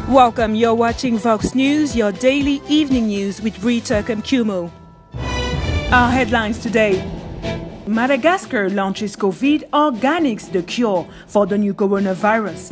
Welcome, you're watching Vox News, your daily evening news with Rita Kamkumo. Our headlines today. Madagascar launches Covid-Organics, the cure for the new coronavirus.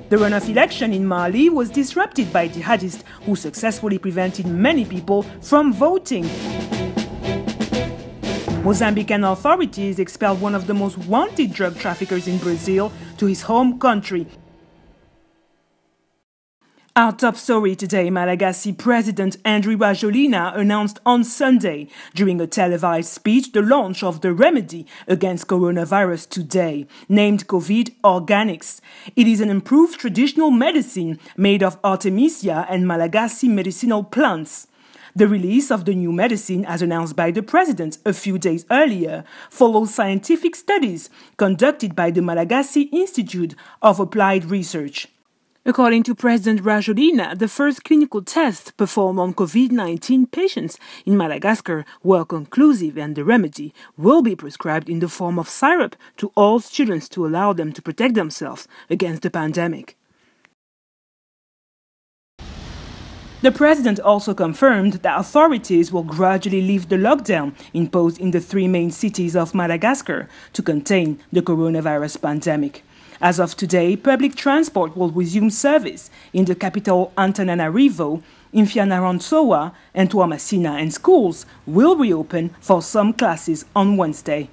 The runoff election in Mali was disrupted by jihadists who successfully prevented many people from voting. Mozambican authorities expelled one of the most wanted drug traffickers in Brazil to his home country. Our top story today, Malagasy President Andry Rajoelina announced on Sunday during a televised speech the launch of the remedy against coronavirus today, named Covid-Organics. It is an improved traditional medicine made of Artemisia and Malagasy medicinal plants. The release of the new medicine, as announced by the president a few days earlier, follows scientific studies conducted by the Malagasy Institute of Applied Research. According to President Rajoelina, the first clinical tests performed on COVID-19 patients in Madagascar were conclusive, and the remedy will be prescribed in the form of syrup to all students to allow them to protect themselves against the pandemic. The president also confirmed that authorities will gradually lift the lockdown imposed in the three main cities of Madagascar to contain the coronavirus pandemic. As of today, public transport will resume service in the capital Antananarivo, in Fianarantsoa and Tuamasina, and schools will reopen for some classes on Wednesday.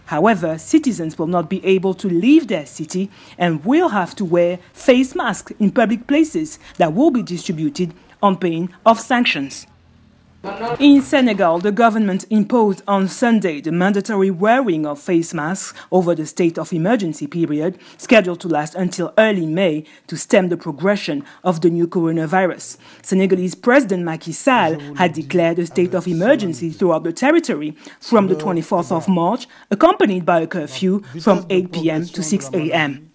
However, citizens will not be able to leave their city and will have to wear face masks in public places that will be distributed on pain of sanctions. In Senegal, the government imposed on Sunday the mandatory wearing of face masks over the state of emergency period, scheduled to last until early May to stem the progression of the new coronavirus. Senegalese President Macky Sall had declared a state of emergency throughout the territory from the 24th of March, accompanied by a curfew from 8 p.m. to 6 a.m.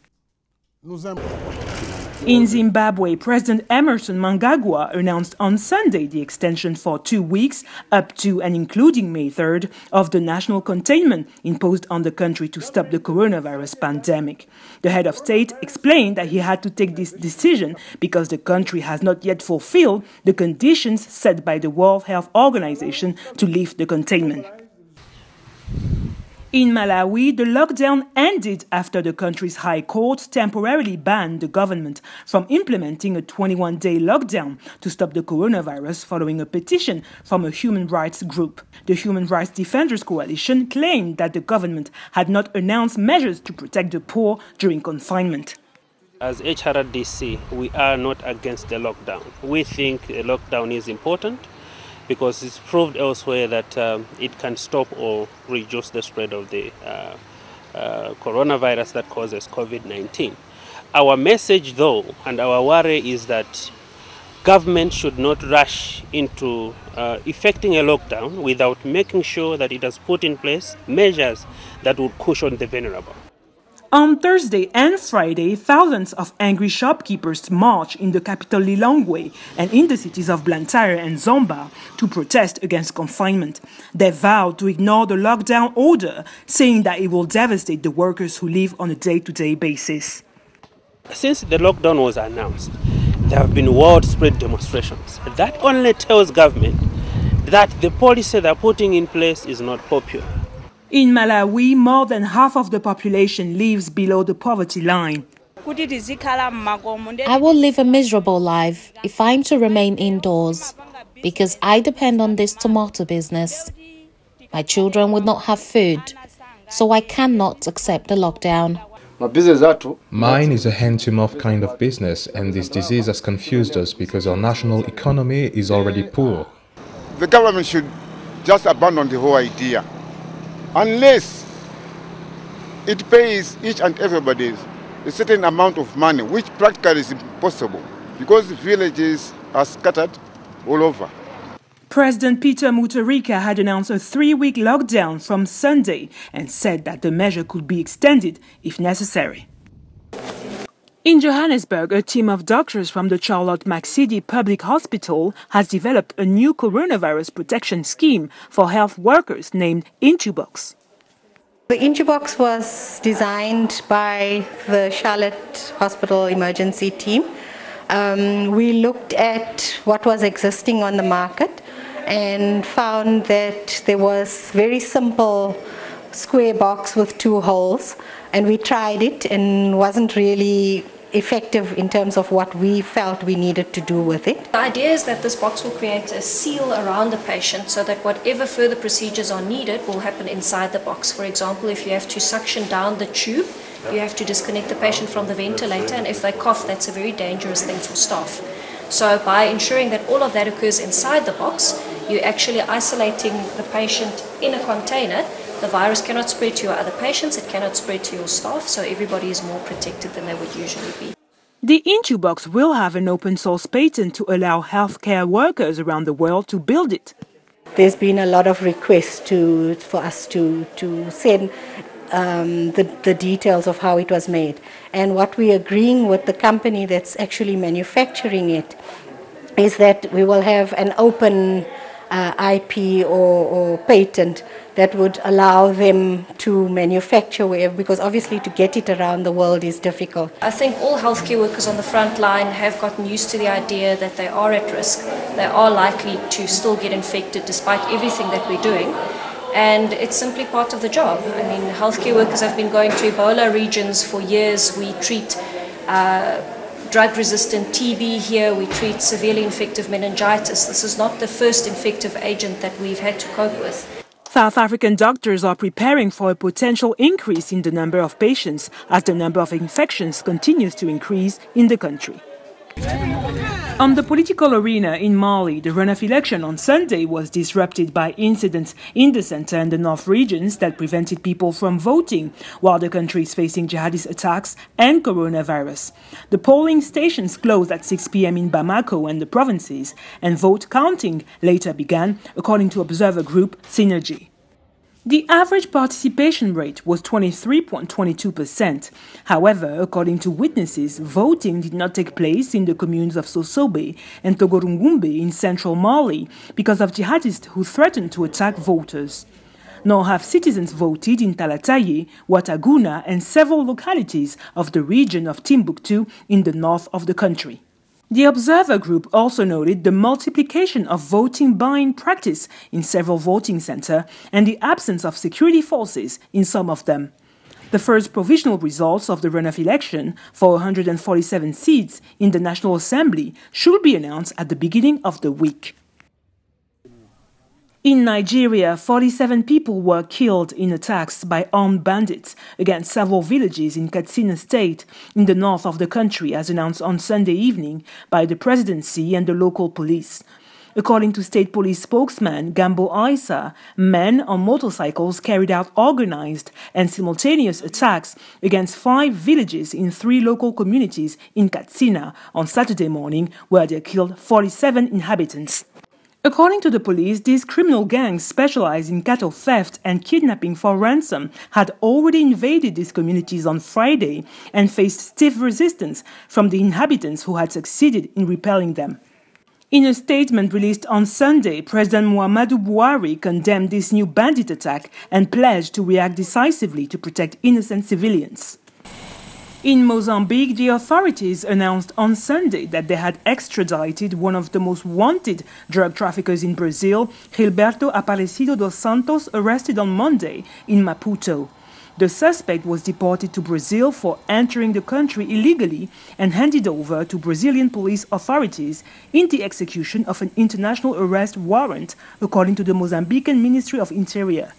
In Zimbabwe, President Emerson Mnangagwa announced on Sunday the extension for 2 weeks, up to and including May 3rd, of the national containment imposed on the country to stop the coronavirus pandemic. The head of state explained that he had to take this decision because the country has not yet fulfilled the conditions set by the World Health Organization to lift the containment. In Malawi, the lockdown ended after the country's high court temporarily banned the government from implementing a 21-day lockdown to stop the coronavirus following a petition from a human rights group. The Human Rights Defenders Coalition claimed that the government had not announced measures to protect the poor during confinement. As HRDC, we are not against the lockdown. We think a lockdown is important, because it's proved elsewhere that it can stop or reduce the spread of the coronavirus that causes COVID-19. Our message, though, and our worry is that government should not rush into effecting a lockdown without making sure that it has put in place measures that would cushion the vulnerable. On Thursday and Friday, thousands of angry shopkeepers marched in the capital Lilongwe and in the cities of Blantyre and Zomba to protest against confinement. They vowed to ignore the lockdown order, saying that it will devastate the workers who live on a day-to-day basis. Since the lockdown was announced, there have been widespread demonstrations. That only tells government that the policy they're putting in place is not popular. In Malawi, more than half of the population lives below the poverty line. I will live a miserable life if I'm to remain indoors, because I depend on this tomato business. My children would not have food, so I cannot accept a lockdown. Mine is a hand-to-mouth kind of business, and this disease has confused us because our national economy is already poor. The government should just abandon the whole idea. Unless it pays each and everybody a certain amount of money, which practically is impossible because villages are scattered all over. President Peter Mutharika had announced a 3-week lockdown from Sunday and said that the measure could be extended if necessary. In Johannesburg, a team of doctors from the Charlotte Maxidi Public Hospital has developed a new coronavirus protection scheme for health workers named Intubox. The Injubox was designed by the Charlotte Hospital emergency team. We looked at what was existing on the market and found that there was very simple square box with 2 holes, and we tried it and wasn't really effective in terms of what we felt we needed to do with it. The idea is that this box will create a seal around the patient so that whatever further procedures are needed will happen inside the box. For example, if you have to suction down the tube, you have to disconnect the patient from the ventilator, and if they cough, that's a very dangerous thing for staff. So by ensuring that all of that occurs inside the box, you're actually isolating the patient in a container. The virus cannot spread to your other patients, it cannot spread to your staff, so everybody is more protected than they would usually be. The Injubox will have an open source patent to allow healthcare workers around the world to build it. There's been a lot of requests for us to send the details of how it was made. And what we're agreeing with the company that's actually manufacturing it is that we will have an open IP or patent that would allow them to manufacture wherever, because obviously to get it around the world is difficult. I think all healthcare workers on the front line have gotten used to the idea that they are at risk. They are likely to still get infected despite everything that we're doing. And it's simply part of the job. I mean, healthcare workers have been going to Ebola regions for years. We treat drug-resistant TB here. We treat severely infective meningitis. This is not the first infective agent that we've had to cope with. South African doctors are preparing for a potential increase in the number of patients as the number of infections continues to increase in the country. On the political arena in Mali, the runoff election on Sunday was disrupted by incidents in the center and the north regions that prevented people from voting, while the country is facing jihadist attacks and coronavirus. The polling stations closed at 6 p.m. in Bamako and the provinces, and vote counting later began, according to observer group Synergy. The average participation rate was 23.22%. However, according to witnesses, voting did not take place in the communes of Sosobe and Togorungumbe in central Mali because of jihadists who threatened to attack voters. Nor have citizens voted in Talataye, Ouattaguna, and several localities of the region of Timbuktu in the north of the country. The observer group also noted the multiplication of voting buying practice in several voting centres and the absence of security forces in some of them. The first provisional results of the runoff election for 147 seats in the National Assembly should be announced at the beginning of the week. In Nigeria, 47 people were killed in attacks by armed bandits against several villages in Katsina State in the north of the country, as announced on Sunday evening by the presidency and the local police. According to state police spokesman Gambo Aissa, men on motorcycles carried out organized and simultaneous attacks against 5 villages in 3 local communities in Katsina on Saturday morning, where they killed 47 inhabitants. According to the police, these criminal gangs specialized in cattle theft and kidnapping for ransom had already invaded these communities on Friday and faced stiff resistance from the inhabitants who had succeeded in repelling them. In a statement released on Sunday, President Muhammadu Buhari condemned this new bandit attack and pledged to react decisively to protect innocent civilians. In Mozambique, the authorities announced on Sunday that they had extradited one of the most wanted drug traffickers in Brazil, Gilberto Aparecido dos Santos, arrested on Monday in Maputo. The suspect was deported to Brazil for entering the country illegally and handed over to Brazilian police authorities in the execution of an international arrest warrant, according to the Mozambican Ministry of Interior.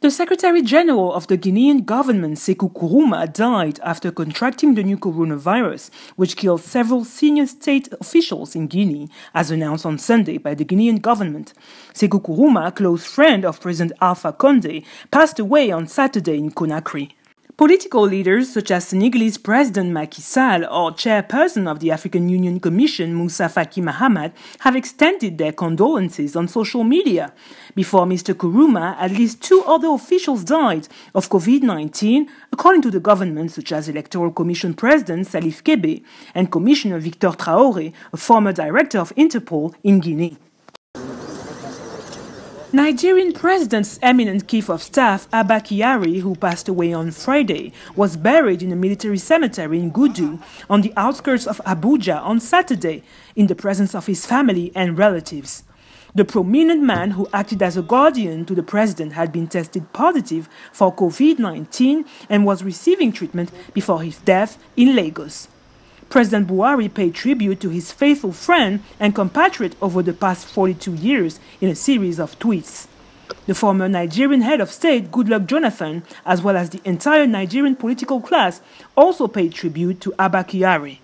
The Secretary General of the Guinean government, Sekou Kourouma, died after contracting the new coronavirus, which killed several senior state officials in Guinea, as announced on Sunday by the Guinean government. Sekou Kourouma, a close friend of President Alpha Condé, passed away on Saturday in Conakry. Political leaders such as Senegalese President Macky Sall or Chairperson of the African Union Commission Moussa Faki Mahamat have extended their condolences on social media. Before Mr. Kourouma, at least 2 other officials died of COVID-19, according to the government, such as Electoral Commission President Salif Kebe and Commissioner Victor Traoré, a former director of Interpol in Guinea. Nigerian President's eminent chief of staff, Abba Kyari, who passed away on Friday, was buried in a military cemetery in Gudu, on the outskirts of Abuja, on Saturday, in the presence of his family and relatives. The prominent man who acted as a guardian to the president had been tested positive for COVID-19 and was receiving treatment before his death in Lagos. President Buhari paid tribute to his faithful friend and compatriot over the past 42 years in a series of tweets. The former Nigerian head of state, Goodluck Jonathan, as well as the entire Nigerian political class, also paid tribute to Abba Kyari.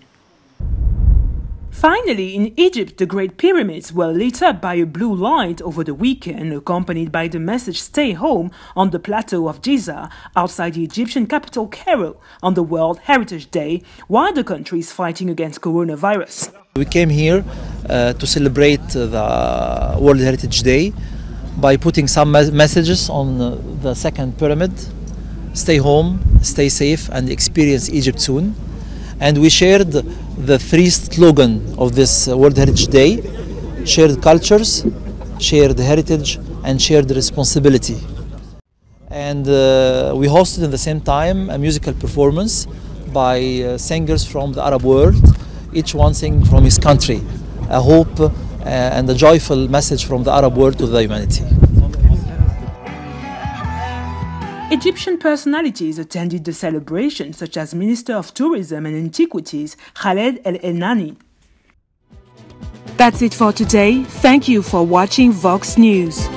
Finally, in Egypt, the Great Pyramids were lit up by a blue light over the weekend, accompanied by the message "Stay home" on the plateau of Giza, outside the Egyptian capital Cairo, on the World Heritage Day, while the country is fighting against coronavirus. We came here to celebrate the World Heritage Day by putting some messages on the second pyramid: stay home, stay safe, and experience Egypt soon. And we shared the three slogans of this World Heritage Day: shared cultures, shared heritage, and shared responsibility. And we hosted at the same time a musical performance by singers from the Arab world, each one singing from his country, a hope and a joyful message from the Arab world to the humanity. Egyptian personalities attended the celebration, such as Minister of Tourism and Antiquities, Khaled El-Enani. That's it for today. Thank you for watching Vox News.